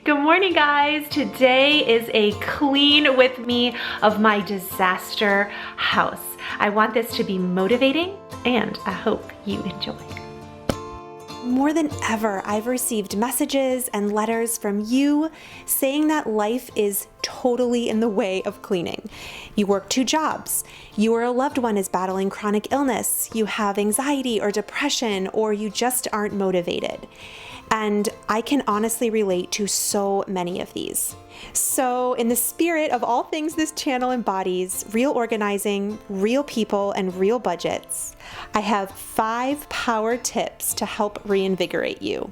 Good morning, guys. Today is a clean with me of my disaster house. I want this to be motivating and I hope you enjoy. More than ever, I've received messages and letters from you saying that life is totally in the way of cleaning. You work 2 jobs, you or a loved one is battling chronic illness, you have anxiety or depression, or you just aren't motivated. And I can honestly relate to so many of these. So in the spirit of all things this channel embodies, real organizing, real people, and real budgets, I have 5 power tips to help reinvigorate you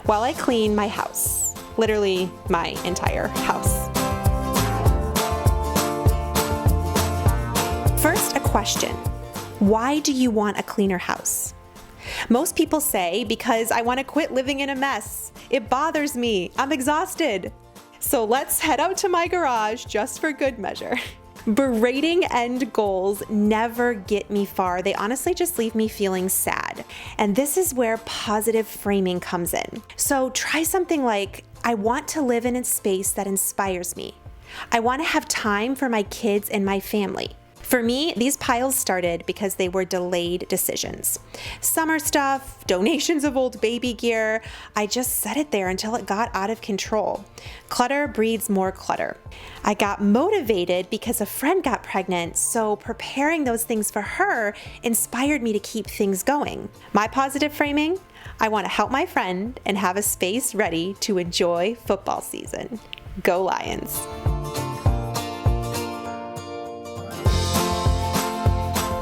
while I clean my house, literally my entire house. First, a question. Why do you want a cleaner house? Most people say, because I want to quit living in a mess. It bothers me. I'm exhausted. So let's head out to my garage just for good measure. Berating end goals never get me far. They honestly just leave me feeling sad. And this is where positive framing comes in. So try something like, I want to live in a space that inspires me. I want to have time for my kids and my family. For me, these piles started because they were delayed decisions. Summer stuff, donations of old baby gear, I just set it there until it got out of control. Clutter breeds more clutter. I got motivated because a friend got pregnant, so preparing those things for her inspired me to keep things going. My positive framing? I want to help my friend and have a space ready to enjoy football season. Go Lions!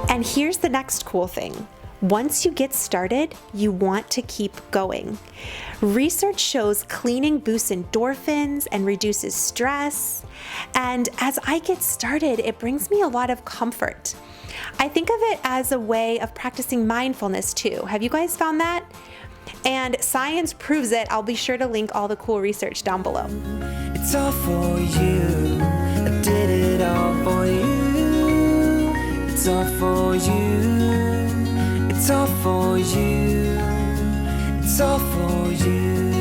And here's the next cool thing. Once you get started, you want to keep going. Research shows cleaning boosts endorphins and reduces stress. And as I get started, it brings me a lot of comfort. I think of it as a way of practicing mindfulness too. Have you guys found that? And science proves it. I'll be sure to link all the cool research down below. It's all for you. I did it all for you. It's all for you. It's all for you. It's all for you.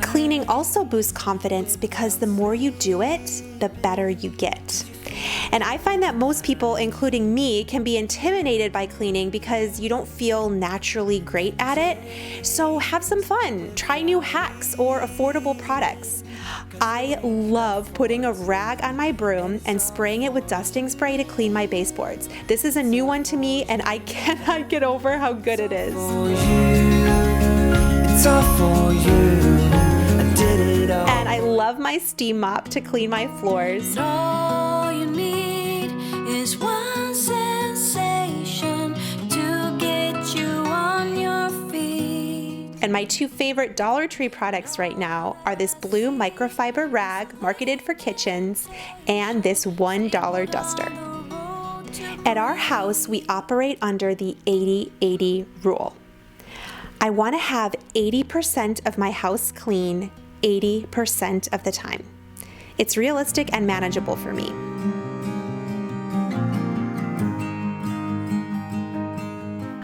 Cleaning also boosts confidence because the more you do it, the better you get. And I find that most people, including me, can be intimidated by cleaning because you don't feel naturally great at it. So have some fun. Try new hacks or affordable products. I love putting a rag on my broom and spraying it with dusting spray to clean my baseboards. This is a new one to me and I cannot get over how good it is. It's all for you. I did it all. And I love my steam mop to clean my floors. All you need is one sensation to get you on your feet. And my 2 favorite Dollar Tree products right now are this blue microfiber rag marketed for kitchens and this $1 duster. At our house, we operate under the 80-80 rule. I want to have 80% of my house clean 80% of the time. It's realistic and manageable for me.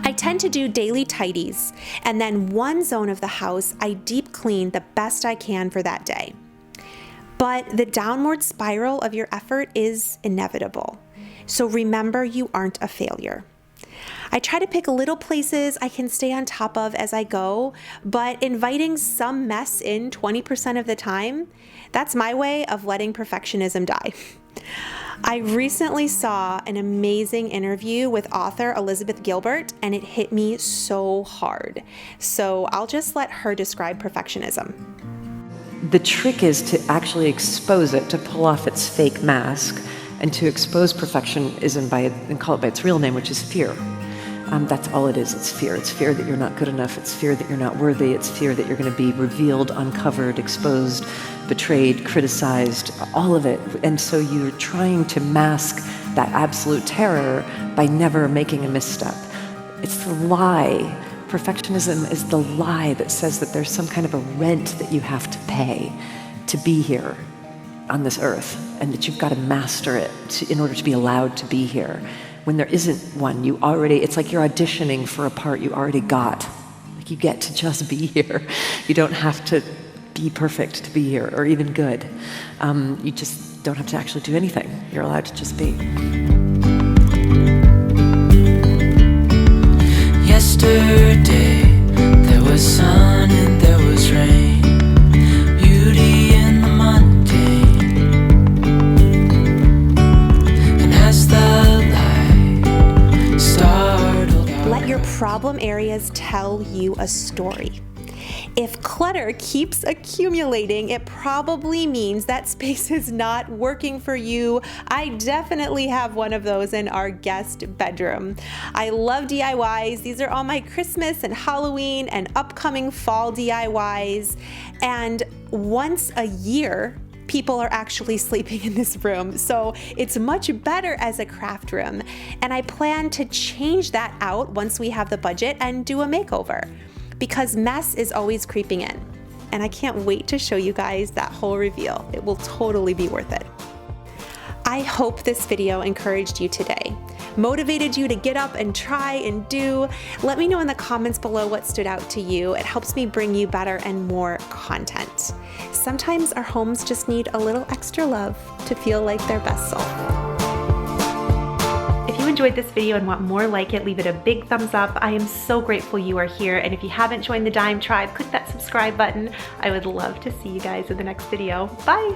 I tend to do daily tidies, and then one zone of the house I deep clean the best I can for that day. But the downward spiral of your effort is inevitable. So remember, you aren't a failure. I try to pick little places I can stay on top of as I go, but inviting some mess in 20% of the time, that's my way of letting perfectionism die. I recently saw an amazing interview with author Elizabeth Gilbert, and it hit me so hard. So I'll just let her describe perfectionism. The trick is to actually expose it, to pull off its fake mask, and to expose perfectionism and call it by its real name, which is fear. That's all it is. It's fear. It's fear that you're not good enough. It's fear that you're not worthy. It's fear that you're going to be revealed, uncovered, exposed, betrayed, criticized, all of it. And so you're trying to mask that absolute terror by never making a misstep. It's the lie. Perfectionism is the lie that says that there's some kind of a rent that you have to pay to be here on this earth, and that you've got to master it in order to be allowed to be here. When there isn't one, it's like you're auditioning for a part you already got. Like, you get to just be here. You don't have to be perfect to be here, or even good. You just don't have to actually do anything. You're allowed to just be. Yesterday, there was sun and there was rain, beauty in the mundane. And as the light startled our Let your problem areas tell you a story. If clutter keeps accumulating, it probably means that space is not working for you. I definitely have one of those in our guest bedroom. I love DIYs. These are all my Christmas and Halloween and upcoming fall DIYs. And once a year, people are actually sleeping in this room. So it's much better as a craft room. And I plan to change that out once we have the budget and do a makeover, because mess is always creeping in. And I can't wait to show you guys that whole reveal. It will totally be worth it. I hope this video encouraged you today, motivated you to get up and try and do. Let me know in the comments below what stood out to you. It helps me bring you better and more content. Sometimes our homes just need a little extra love to feel like their best self. If you enjoyed this video and want more like it, leave it a big thumbs up. I am so grateful you are here. And if you haven't joined the Dime Tribe, click that subscribe button. I would love to see you guys in the next video. Bye.